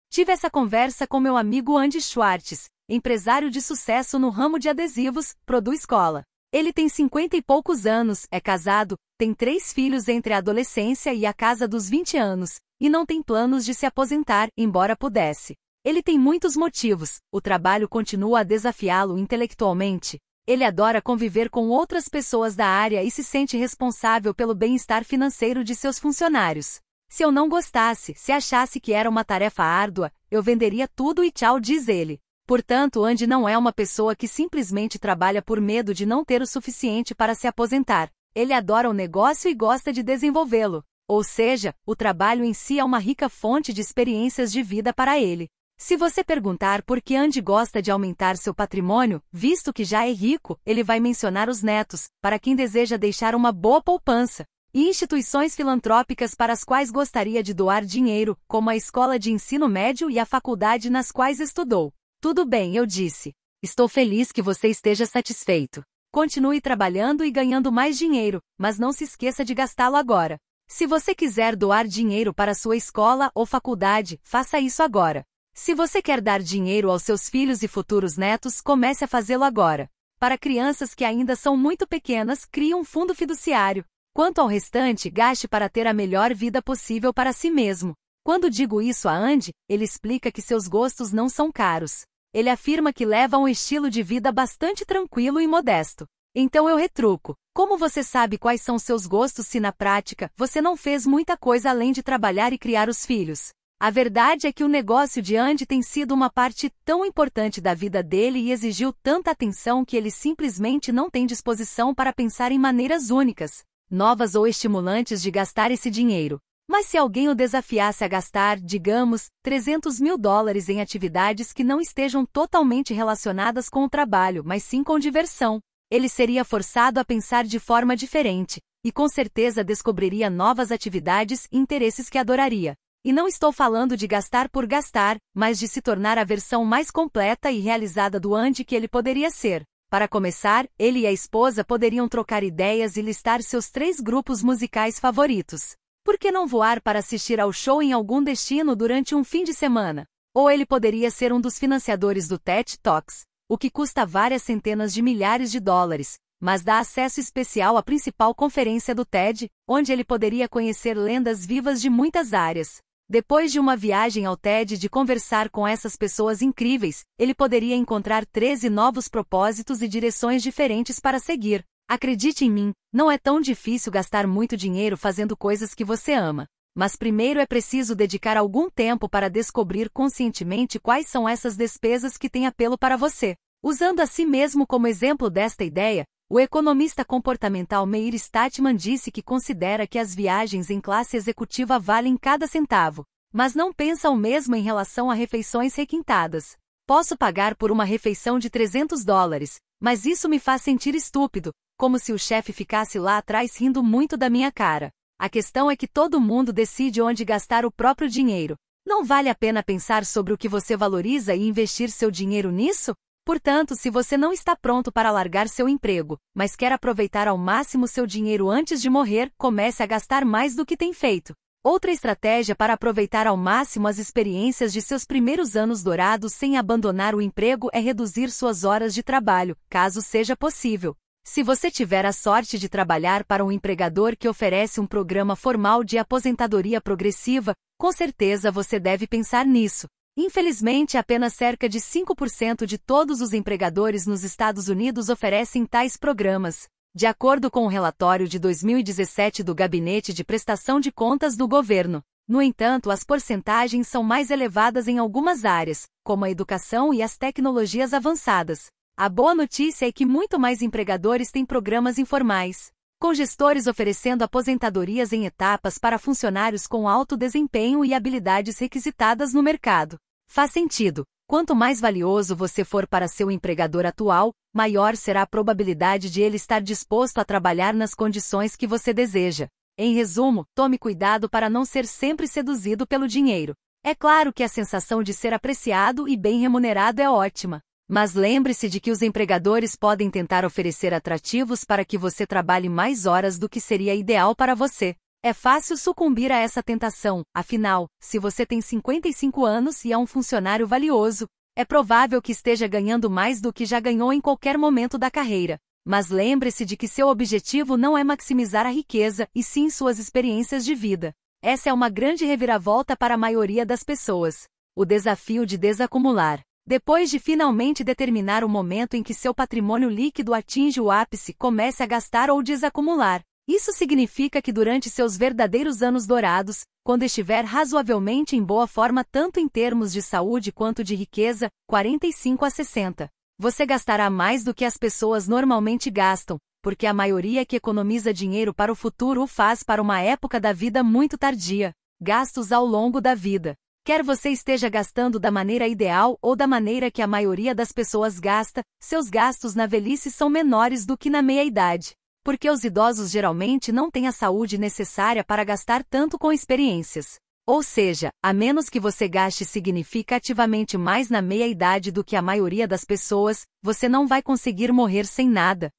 Tive essa conversa com meu amigo Andy Schwartz, empresário de sucesso no ramo de adesivos, produz cola. Ele tem 50 e poucos anos, é casado, tem 3 filhos entre a adolescência e a casa dos 20 anos, e não tem planos de se aposentar, embora pudesse. Ele tem muitos motivos, o trabalho continua a desafiá-lo intelectualmente. Ele adora conviver com outras pessoas da área e se sente responsável pelo bem-estar financeiro de seus funcionários. Se eu não gostasse, se achasse que era uma tarefa árdua, eu venderia tudo e tchau, diz ele. Portanto, Andy não é uma pessoa que simplesmente trabalha por medo de não ter o suficiente para se aposentar. Ele adora o negócio e gosta de desenvolvê-lo. Ou seja, o trabalho em si é uma rica fonte de experiências de vida para ele. Se você perguntar por que Andy gosta de aumentar seu patrimônio, visto que já é rico, ele vai mencionar os netos, para quem deseja deixar uma boa poupança, e instituições filantrópicas para as quais gostaria de doar dinheiro, como a escola de ensino médio e a faculdade nas quais estudou. Tudo bem, eu disse. Estou feliz que você esteja satisfeito. Continue trabalhando e ganhando mais dinheiro, mas não se esqueça de gastá-lo agora. Se você quiser doar dinheiro para sua escola ou faculdade, faça isso agora. Se você quer dar dinheiro aos seus filhos e futuros netos, comece a fazê-lo agora. Para crianças que ainda são muito pequenas, crie um fundo fiduciário. Quanto ao restante, gaste para ter a melhor vida possível para si mesmo. Quando digo isso a Andy, ele explica que seus gostos não são caros. Ele afirma que leva um estilo de vida bastante tranquilo e modesto. Então eu retruco. Como você sabe quais são seus gostos se na prática, você não fez muita coisa além de trabalhar e criar os filhos? A verdade é que o negócio de Andy tem sido uma parte tão importante da vida dele e exigiu tanta atenção que ele simplesmente não tem disposição para pensar em maneiras únicas, novas ou estimulantes de gastar esse dinheiro. Mas se alguém o desafiasse a gastar, digamos, $300.000 em atividades que não estejam totalmente relacionadas com o trabalho, mas sim com diversão, ele seria forçado a pensar de forma diferente, e com certeza descobriria novas atividades e interesses que adoraria. E não estou falando de gastar por gastar, mas de se tornar a versão mais completa e realizada do Andy que ele poderia ser. Para começar, ele e a esposa poderiam trocar ideias e listar seus 3 grupos musicais favoritos. Por que não voar para assistir ao show em algum destino durante um fim de semana? Ou ele poderia ser um dos financiadores do TED Talks, o que custa várias centenas de milhares de dólares, mas dá acesso especial à principal conferência do TED, onde ele poderia conhecer lendas vivas de muitas áreas. Depois de uma viagem ao TED e de conversar com essas pessoas incríveis, ele poderia encontrar 13 novos propósitos e direções diferentes para seguir. Acredite em mim, não é tão difícil gastar muito dinheiro fazendo coisas que você ama. Mas primeiro é preciso dedicar algum tempo para descobrir conscientemente quais são essas despesas que têm apelo para você. Usando a si mesmo como exemplo desta ideia, o economista comportamental Meir Statman disse que considera que as viagens em classe executiva valem cada centavo, mas não pensa o mesmo em relação a refeições requintadas. Posso pagar por uma refeição de $300, mas isso me faz sentir estúpido, como se o chefe ficasse lá atrás rindo muito da minha cara. A questão é que todo mundo decide onde gastar o próprio dinheiro. Não vale a pena pensar sobre o que você valoriza e investir seu dinheiro nisso? Portanto, se você não está pronto para largar seu emprego, mas quer aproveitar ao máximo seu dinheiro antes de morrer, comece a gastar mais do que tem feito. Outra estratégia para aproveitar ao máximo as experiências de seus primeiros anos dourados sem abandonar o emprego é reduzir suas horas de trabalho, caso seja possível. Se você tiver a sorte de trabalhar para um empregador que oferece um programa formal de aposentadoria progressiva, com certeza você deve pensar nisso. Infelizmente, apenas cerca de 5% de todos os empregadores nos Estados Unidos oferecem tais programas. De acordo com o relatório de 2017 do Gabinete de Prestação de Contas do Governo. No entanto, as porcentagens são mais elevadas em algumas áreas, como a educação e as tecnologias avançadas. A boa notícia é que muito mais empregadores têm programas informais, com gestores oferecendo aposentadorias em etapas para funcionários com alto desempenho e habilidades requisitadas no mercado. Faz sentido. Quanto mais valioso você for para seu empregador atual, maior será a probabilidade de ele estar disposto a trabalhar nas condições que você deseja. Em resumo, tome cuidado para não ser sempre seduzido pelo dinheiro. É claro que a sensação de ser apreciado e bem remunerado é ótima. Mas lembre-se de que os empregadores podem tentar oferecer atrativos para que você trabalhe mais horas do que seria ideal para você. É fácil sucumbir a essa tentação, afinal, se você tem 55 anos e é um funcionário valioso, é provável que esteja ganhando mais do que já ganhou em qualquer momento da carreira. Mas lembre-se de que seu objetivo não é maximizar a riqueza, e sim suas experiências de vida. Essa é uma grande reviravolta para a maioria das pessoas. O desafio de desacumular. Depois de finalmente determinar o momento em que seu patrimônio líquido atinge o ápice, comece a gastar ou desacumular. Isso significa que durante seus verdadeiros anos dourados, quando estiver razoavelmente em boa forma tanto em termos de saúde quanto de riqueza, 45 a 60, você gastará mais do que as pessoas normalmente gastam, porque a maioria que economiza dinheiro para o futuro o faz para uma época da vida muito tardia. Gastos ao longo da vida. Quer você esteja gastando da maneira ideal ou da maneira que a maioria das pessoas gasta, seus gastos na velhice são menores do que na meia-idade. Porque os idosos geralmente não têm a saúde necessária para gastar tanto com experiências. Ou seja, a menos que você gaste significativamente mais na meia-idade do que a maioria das pessoas, você não vai conseguir morrer sem nada.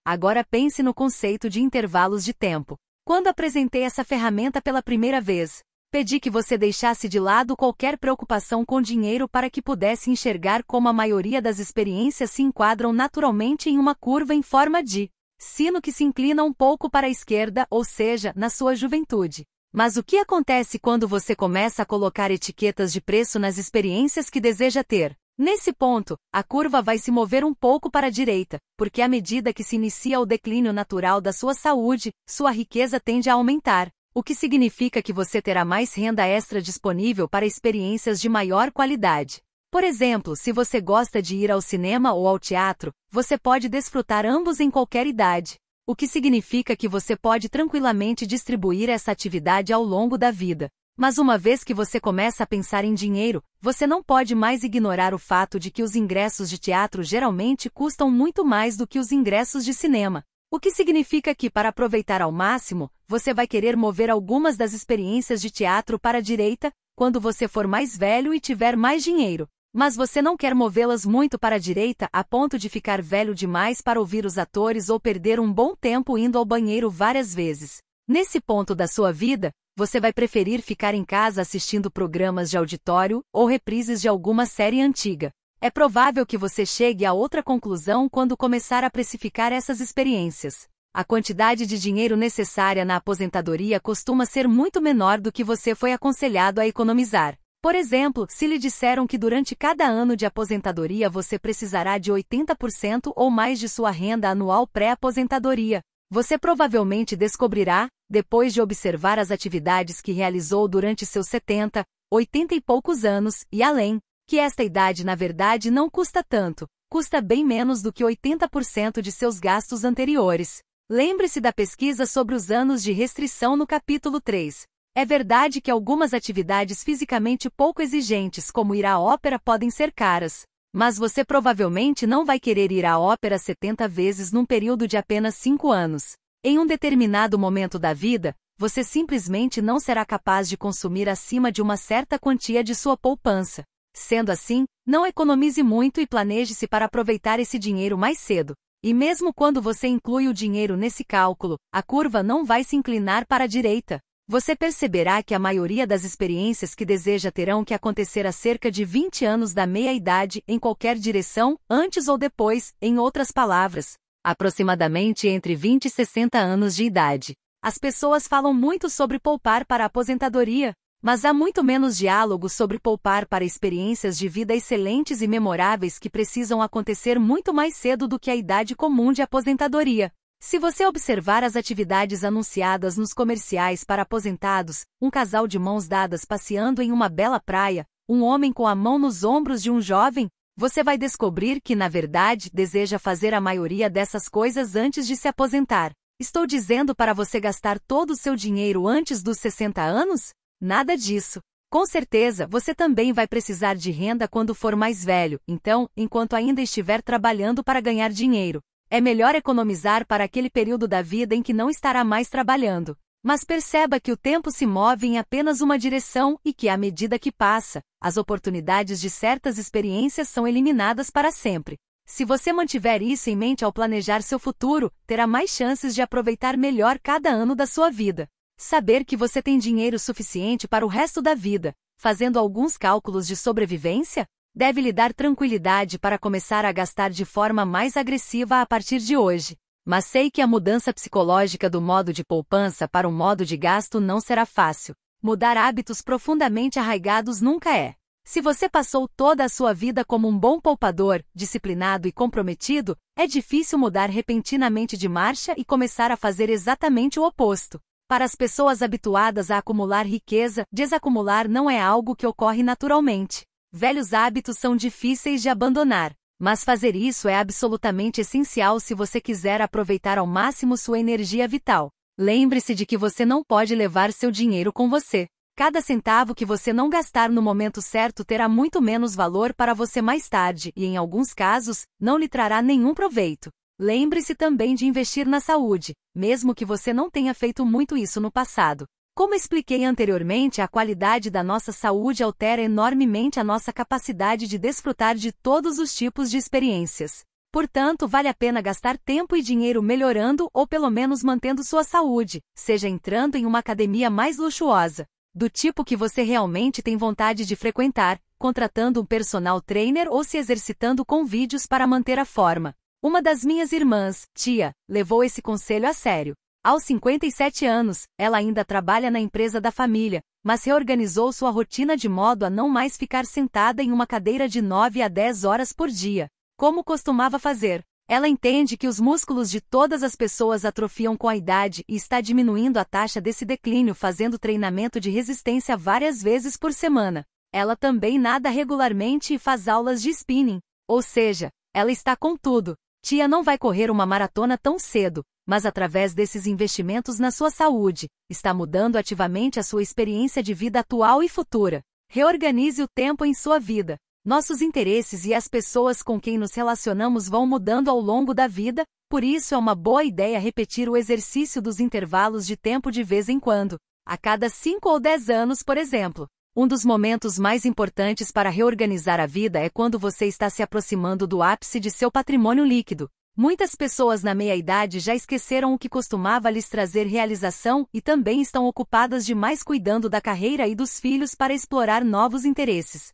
Agora pense no conceito de intervalos de tempo. Quando apresentei essa ferramenta pela primeira vez, pedi que você deixasse de lado qualquer preocupação com dinheiro para que pudesse enxergar como a maioria das experiências se enquadram naturalmente em uma curva em forma de sino que se inclina um pouco para a esquerda, ou seja, na sua juventude. Mas o que acontece quando você começa a colocar etiquetas de preço nas experiências que deseja ter? Nesse ponto, a curva vai se mover um pouco para a direita, porque à medida que se inicia o declínio natural da sua saúde, sua riqueza tende a aumentar, o que significa que você terá mais renda extra disponível para experiências de maior qualidade. Por exemplo, se você gosta de ir ao cinema ou ao teatro, você pode desfrutar ambos em qualquer idade, o que significa que você pode tranquilamente distribuir essa atividade ao longo da vida. Mas uma vez que você começa a pensar em dinheiro, você não pode mais ignorar o fato de que os ingressos de teatro geralmente custam muito mais do que os ingressos de cinema. O que significa que, para aproveitar ao máximo, você vai querer mover algumas das experiências de teatro para a direita, quando você for mais velho e tiver mais dinheiro. Mas você não quer movê-las muito para a direita a ponto de ficar velho demais para ouvir os atores ou perder um bom tempo indo ao banheiro várias vezes. Nesse ponto da sua vida, você vai preferir ficar em casa assistindo programas de auditório ou reprises de alguma série antiga. É provável que você chegue a outra conclusão quando começar a precificar essas experiências. A quantidade de dinheiro necessária na aposentadoria costuma ser muito menor do que você foi aconselhado a economizar. Por exemplo, se lhe disseram que durante cada ano de aposentadoria você precisará de 80% ou mais de sua renda anual pré-aposentadoria, você provavelmente descobrirá, depois de observar as atividades que realizou durante seus 70, 80 e poucos anos, e além, que esta idade na verdade não custa tanto, custa bem menos do que 80% de seus gastos anteriores. Lembre-se da pesquisa sobre os anos de restrição no capítulo 3. É verdade que algumas atividades fisicamente pouco exigentes como ir à ópera podem ser caras, mas você provavelmente não vai querer ir à ópera 70 vezes num período de apenas 5 anos. Em um determinado momento da vida, você simplesmente não será capaz de consumir acima de uma certa quantia de sua poupança. Sendo assim, não economize muito e planeje-se para aproveitar esse dinheiro mais cedo. E mesmo quando você inclui o dinheiro nesse cálculo, a curva não vai se inclinar para a direita. Você perceberá que a maioria das experiências que deseja terão que acontecer a cerca de 20 anos da meia-idade em qualquer direção, antes ou depois, em outras palavras, aproximadamente entre 20 e 60 anos de idade. As pessoas falam muito sobre poupar para a aposentadoria, mas há muito menos diálogo sobre poupar para experiências de vida excelentes e memoráveis que precisam acontecer muito mais cedo do que a idade comum de aposentadoria. Se você observar as atividades anunciadas nos comerciais para aposentados, um casal de mãos dadas passeando em uma bela praia, um homem com a mão nos ombros de um jovem, você vai descobrir que, na verdade, deseja fazer a maioria dessas coisas antes de se aposentar. Estou dizendo para você gastar todo o seu dinheiro antes dos 60 anos? Nada disso. Com certeza, você também vai precisar de renda quando for mais velho, então, enquanto ainda estiver trabalhando para ganhar dinheiro, é melhor economizar para aquele período da vida em que não estará mais trabalhando. Mas perceba que o tempo se move em apenas uma direção e que, à medida que passa, as oportunidades de certas experiências são eliminadas para sempre. Se você mantiver isso em mente ao planejar seu futuro, terá mais chances de aproveitar melhor cada ano da sua vida. Saber que você tem dinheiro suficiente para o resto da vida, fazendo alguns cálculos de sobrevivência, deve lhe dar tranquilidade para começar a gastar de forma mais agressiva a partir de hoje. Mas sei que a mudança psicológica do modo de poupança para o modo de gasto não será fácil. Mudar hábitos profundamente arraigados nunca é. Se você passou toda a sua vida como um bom poupador, disciplinado e comprometido, é difícil mudar repentinamente de marcha e começar a fazer exatamente o oposto. Para as pessoas habituadas a acumular riqueza, desacumular não é algo que ocorre naturalmente. Velhos hábitos são difíceis de abandonar, mas fazer isso é absolutamente essencial se você quiser aproveitar ao máximo sua energia vital. Lembre-se de que você não pode levar seu dinheiro com você. Cada centavo que você não gastar no momento certo terá muito menos valor para você mais tarde e, em alguns casos, não lhe trará nenhum proveito. Lembre-se também de investir na saúde, mesmo que você não tenha feito muito isso no passado. Como expliquei anteriormente, a qualidade da nossa saúde altera enormemente a nossa capacidade de desfrutar de todos os tipos de experiências. Portanto, vale a pena gastar tempo e dinheiro melhorando ou pelo menos mantendo sua saúde, seja entrando em uma academia mais luxuosa, do tipo que você realmente tem vontade de frequentar, contratando um personal trainer ou se exercitando com vídeos para manter a forma. Uma das minhas irmãs, tia, levou esse conselho a sério. Aos 57 anos, ela ainda trabalha na empresa da família, mas reorganizou sua rotina de modo a não mais ficar sentada em uma cadeira de 9 a 10 horas por dia, como costumava fazer. Ela entende que os músculos de todas as pessoas atrofiam com a idade e está diminuindo a taxa desse declínio fazendo treinamento de resistência várias vezes por semana. Ela também nada regularmente e faz aulas de spinning, ou seja, ela está com tudo. Tia não vai correr uma maratona tão cedo, mas através desses investimentos na sua saúde, está mudando ativamente a sua experiência de vida atual e futura. Reorganize o tempo em sua vida. Nossos interesses e as pessoas com quem nos relacionamos vão mudando ao longo da vida, por isso é uma boa ideia repetir o exercício dos intervalos de tempo de vez em quando, a cada 5 ou 10 anos, por exemplo. Um dos momentos mais importantes para reorganizar a vida é quando você está se aproximando do ápice de seu patrimônio líquido. Muitas pessoas na meia-idade já esqueceram o que costumava lhes trazer realização e também estão ocupadas demais cuidando da carreira e dos filhos para explorar novos interesses.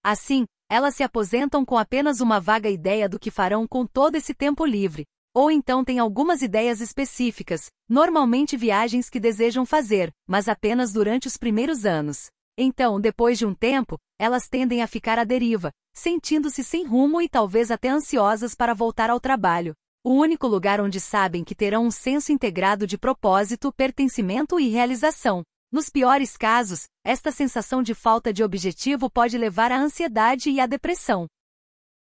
Assim, elas se aposentam com apenas uma vaga ideia do que farão com todo esse tempo livre. Ou então têm algumas ideias específicas, normalmente viagens que desejam fazer, mas apenas durante os primeiros anos. Então, depois de um tempo, elas tendem a ficar à deriva, sentindo-se sem rumo e talvez até ansiosas para voltar ao trabalho. O único lugar onde sabem que terão um senso integrado de propósito, pertencimento e realização. Nos piores casos, esta sensação de falta de objetivo pode levar à ansiedade e à depressão.